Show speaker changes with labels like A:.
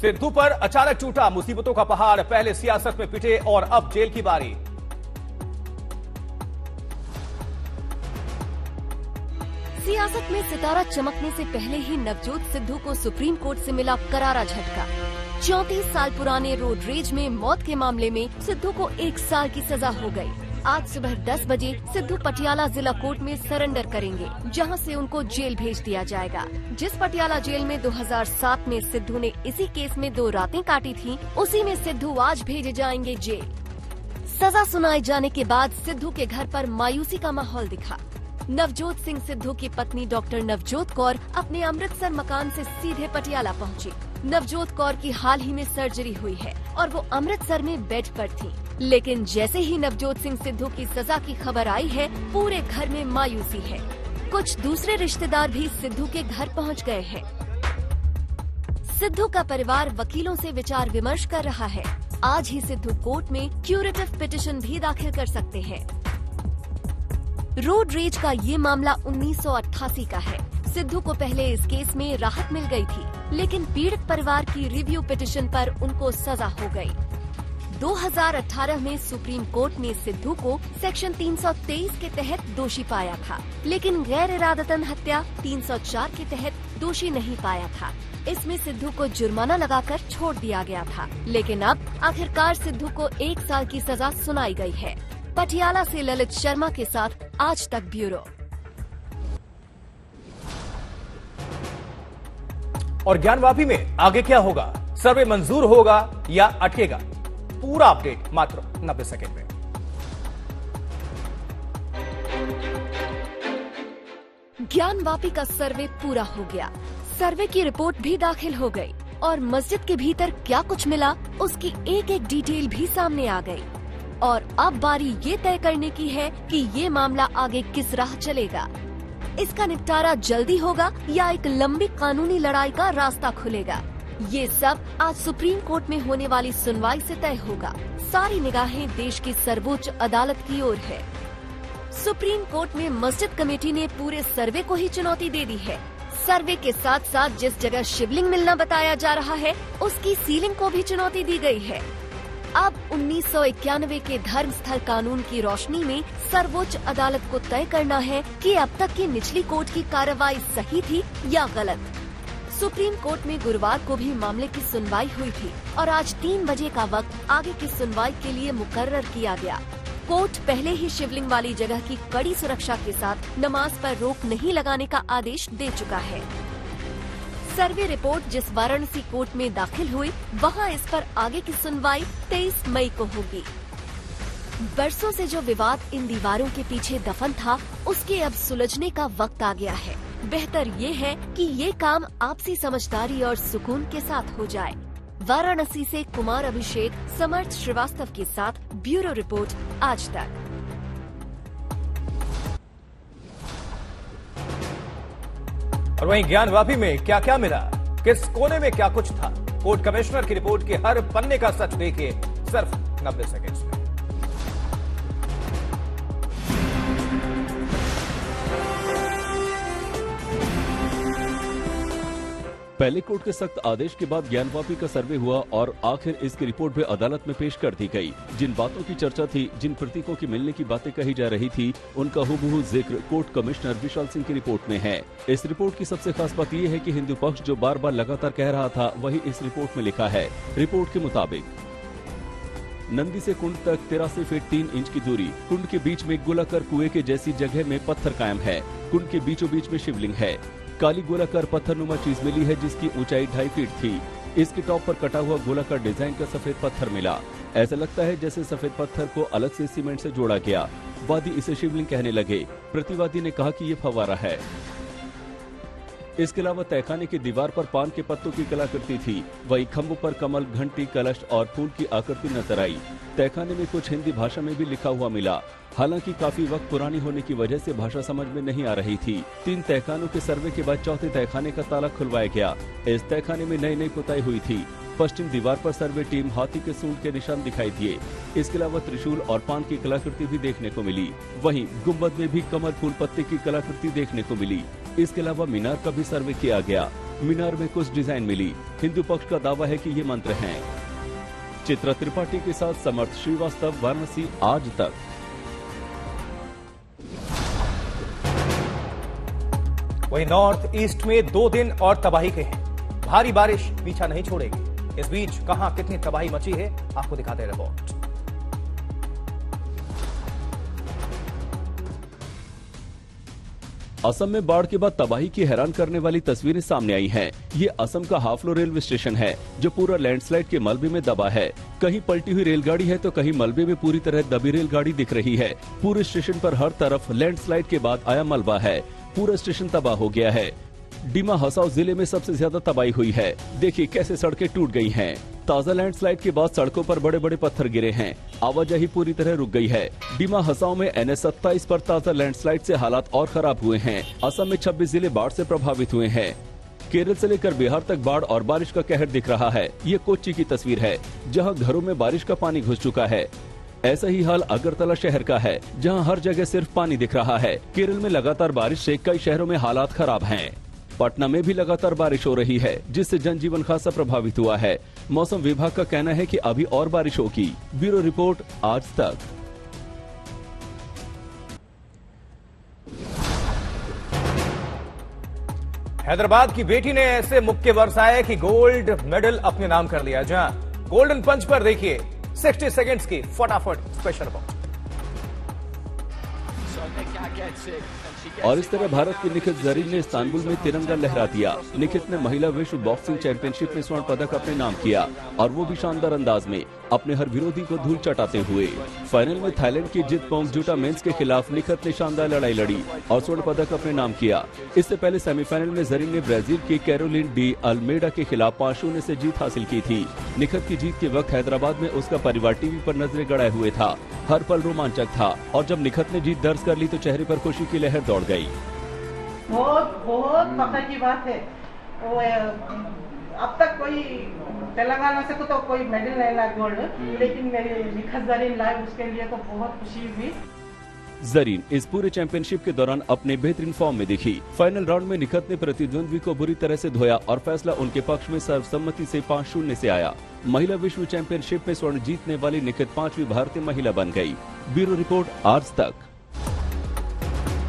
A: सिद्धू पर अचानक टूटा मुसीबतों का पहाड़, पहले सियासत में पिटे और अब जेल की बारी।
B: सियासत में सितारा चमकने से पहले ही नवजोत सिद्धू को सुप्रीम कोर्ट से मिला करारा झटका। 34 साल पुराने रोड रेज में मौत के मामले में सिद्धू को 1 साल की सजा हो गई। आज सुबह 10 बजे सिद्धू पटियाला जिला कोर्ट में सरेंडर करेंगे, जहां से उनको जेल भेज दिया जाएगा। जिस पटियाला जेल में 2007 में सिद्धू ने इसी केस में 2 रातें काटी थी, उसी में सिद्धू आज भेजे जाएंगे जेल। सजा सुनाए जाने के बाद सिद्धू के घर पर मायूसी का माहौल दिखा। नवजोत सिंह सिद्धू की पत्नी डॉक्टर नवजोत कौर अपने अमृतसर मकान से सीधे पटियाला पहुंची। नवजोत कौर की हाल ही में सर्जरी हुई है और वो अमृतसर में बेड पर थी। लेकिन जैसे ही नवजोत सिंह सिद्धू की सजा की खबर आई है, पूरे घर में मायूसी है। कुछ दूसरे रिश्तेदार भी सिद्धू के घर पहुंच गए हैं। सिद्धू का परिवार वकीलों से विचार विमर्श कर रहा है। आज ही सिद्धू कोर्ट में क्यूरेटिव पिटीशन भी दाखिल कर सकते हैं। रोड रेज का ये मामला 1988 का है। सिद्धू को पहले इस केस में राहत मिल गई थी, लेकिन पीड़ित परिवार की रिव्यू पिटीशन पर उनको सजा हो गई। 2018 में सुप्रीम कोर्ट ने सिद्धू को सेक्शन 323 के तहत दोषी पाया था, लेकिन गैर इरादतन हत्या 304 के तहत दोषी नहीं पाया था। इसमें सिद्धू को जुर्माना लगाकर छोड़ दिया गया था, लेकिन अब आखिरकार सिद्धू को 1 साल की सजा सुनाई गई है। पटियाला से ललित शर्मा के साथ आज तक ब्यूरो।
A: और ज्ञानवापी में आगे क्या होगा? सर्वे मंजूर होगा या अटकेगा? पूरा अपडेट मात्र 90 सेकंड में।
B: ज्ञानवापी का सर्वे पूरा हो गया। सर्वे की रिपोर्ट भी दाखिल हो गई और मस्जिद के भीतर क्या कुछ मिला, उसकी एक एक डिटेल भी सामने आ गई। और अब बारी ये तय करने की है कि ये मामला आगे किस राह चलेगा। इसका निपटारा जल्दी होगा या एक लंबी कानूनी लड़ाई का रास्ता खुलेगा, ये सब आज सुप्रीम कोर्ट में होने वाली सुनवाई से तय होगा। सारी निगाहें देश की सर्वोच्च अदालत की ओर है। सुप्रीम कोर्ट में मस्जिद कमेटी ने पूरे सर्वे को ही चुनौती दे दी है। सर्वे के साथ साथ जिस जगह शिवलिंग मिलना बताया जा रहा है, उसकी सीलिंग को भी चुनौती दी गई है। अब 1991 के धर्म स्थल कानून की रोशनी में सर्वोच्च अदालत को तय करना है कि अब तक की निचली कोर्ट की कार्रवाई सही थी या गलत। सुप्रीम कोर्ट में गुरुवार को भी मामले की सुनवाई हुई थी और आज 3 बजे का वक्त आगे की सुनवाई के लिए मुकर्रर किया गया। कोर्ट पहले ही शिवलिंग वाली जगह की कड़ी सुरक्षा के साथ नमाज पर रोक नहीं लगाने का आदेश दे चुका है। सर्वे रिपोर्ट जिस वाराणसी कोर्ट में दाखिल हुई, वहां इस पर आगे की सुनवाई 23 मई को होगी। बरसों से जो विवाद इन दीवारों के पीछे दफन था, उसके अब सुलझने का वक्त आ गया है। बेहतर ये है कि ये काम आपसी समझदारी और सुकून के साथ हो जाए। वाराणसी से कुमार अभिषेक, समर्थ श्रीवास्तव के साथ ब्यूरो रिपोर्ट आज तक।
A: और वहीं ज्ञानवापी में क्या क्या मिला, किस कोने में क्या कुछ था, कोर्ट कमिश्नर की रिपोर्ट के हर पन्ने का सच देखिए सिर्फ 90 सेकंड में।
C: पहले कोर्ट के सख्त आदेश के बाद ज्ञानवापी का सर्वे हुआ और आखिर इसकी रिपोर्ट भी अदालत में पेश कर दी गई। जिन बातों की चर्चा थी, जिन प्रतीकों की मिलने की बातें कही जा रही थी, उनका हूबहू जिक्र कोर्ट कमिश्नर विशाल सिंह की रिपोर्ट में है। इस रिपोर्ट की सबसे खास बात यह है कि हिंदू पक्ष जो बार बार लगातार कह रहा था, वही इस रिपोर्ट में लिखा है। रिपोर्ट के मुताबिक नंदी से कुंड तक 83 फीट 3 इंच की दूरी, कुंड के बीच में गोलाकार कुएं के जैसी जगह में पत्थर कायम है। कुंड के बीचों बीच में शिवलिंग है। काली गोलाकार पत्थरनुमा चीज मिली है जिसकी ऊंचाई 2.5 फीट थी। इसके टॉप पर कटा हुआ गोलाकार डिजाइन का सफेद पत्थर मिला। ऐसा लगता है जैसे सफेद पत्थर को अलग से सीमेंट से जोड़ा गया। वादी इसे शिवलिंग कहने लगे। प्रतिवादी ने कहा कि ये फव्वारा है। इसके अलावा तहखाने की दीवार पर पान के पत्तों की कलाकृति थी। वहीं खंभों पर कमल, घंटी, कलश और फूल की आकृति नजर आई। तहखाने में कुछ हिंदी भाषा में भी लिखा हुआ मिला। हालांकि काफी वक्त पुरानी होने की वजह से भाषा समझ में नहीं आ रही थी। 3 तहखानों के सर्वे के बाद चौथे तहखाने का ताला खुलवाया गया। इस तहखाने में नई पुताई हुई थी। पश्चिम दीवार पर सर्वे टीम हाथी के सूंड के निशान दिखाई दिए। इसके अलावा त्रिशूल और पान की कलाकृति भी देखने को मिली। वहीं गुम्बद में भी कमल फूल पत्ते की कलाकृति देखने को मिली। इसके अलावा मीनार का भी सर्वे किया गया। मीनार में कुछ डिजाइन मिली। हिंदू पक्ष का दावा है कि ये मंत्र हैं। चित्रा त्रिपाठी के साथ समर्थ श्रीवास्तव, वाराणसी आज तक।
A: वहीं नॉर्थ ईस्ट में 2 दिन और तबाही के हैं। भारी बारिश पीछा नहीं छोड़ेगी। इस बीच कहां कितनी तबाही मची है, आपको दिखाते हैं रिपोर्ट।
C: असम में बाढ़ के बाद तबाही की हैरान करने वाली तस्वीरें सामने आई हैं। ये असम का हाफलो रेलवे स्टेशन है, जो पूरा लैंडस्लाइड के मलबे में दबा है। कहीं पलटी हुई रेलगाड़ी है तो कहीं मलबे में पूरी तरह दबी रेलगाड़ी दिख रही है। पूरे स्टेशन पर हर तरफ लैंडस्लाइड के बाद आया मलबा है। पूरा स्टेशन तबाह हो गया है। डिमा हसाओ जिले में सबसे ज्यादा तबाही हुई है। देखिए कैसे सड़कें टूट गई हैं। ताजा लैंडस्लाइड के बाद सड़कों पर बड़े बड़े पत्थर गिरे हैं। आवाजाही पूरी तरह रुक गई है। डिमा हसाओ में NH 27 पर ताजा लैंडस्लाइड से हालात और खराब हुए हैं। असम में 26 जिले बाढ़ से प्रभावित हुए हैं। केरल से लेकर बिहार तक बाढ़ और बारिश का कहर दिख रहा है। ये कोच्चि की तस्वीर है, जहां घरों में बारिश का पानी घुस चुका है। ऐसा ही हाल अगरतला शहर का है, जहां हर जगह सिर्फ पानी दिख रहा है। केरल में लगातार बारिश से कई शहरों में हालात खराब हैं। पटना में भी लगातार बारिश हो रही है, जिससे जनजीवन खासा प्रभावित हुआ है। मौसम विभाग का कहना है कि अभी और बारिश होगी। ब्यूरो रिपोर्ट आज तक।
A: हैदराबाद की बेटी ने ऐसे मुक्के बरसाए कि गोल्ड मेडल अपने नाम कर लिया। जहां गोल्डन पंच पर देखिए 60 सेकंड्स की फटाफट स्पेशल रिपोर्ट।
C: और इस तरह भारत की निखित जरीन ने इस्तांबुल में तिरंगा लहरा दिया। निखित ने महिला विश्व बॉक्सिंग चैंपियनशिप में स्वर्ण पदक अपने नाम किया, और वो भी शानदार अंदाज में, अपने हर विरोधी को धूल चटाते हुए। फाइनल में थाईलैंड की जित पोंगजुटा मेंस के खिलाफ निखित ने शानदार लड़ाई लड़ी और स्वर्ण पदक अपने नाम किया। इससे पहले सेमीफाइनल में जरीन ने ब्राजील की कैरोलिन डी अल्मेडा के खिलाफ 5-0 से जीत हासिल की थी। निखित की जीत के वक्त हैदराबाद में उसका परिवार टीवी पर नजरें गड़ाए हुए था। हर पल रोमांचक था, और जब निखित ने जीत दर्ज कर ली तो चेहरे पर खुशी की लहर दौड़ गई।
D: बहुत फख्र की बात है। वो अब तक कोई तेलंगाना से तो कोई मेडल नहीं लाया गोल्ड, लेकिन मेरी निखत जरीन लाई, उसके लिए तो बहुत खुशी हुई।
C: जरीन इस पूरे चैंपियनशिप के दौरान अपने बेहतरीन फॉर्म में दिखी। फाइनल राउंड में निखत ने प्रतिद्वंद्वी को बुरी तरह से धोया और फैसला उनके पक्ष में सर्वसम्मति से 5-0 से आया। महिला विश्व चैंपियनशिप में स्वर्ण जीतने वाली निखत 5वीं भारतीय महिला बन गई। ब्यूरो रिपोर्ट आज तक।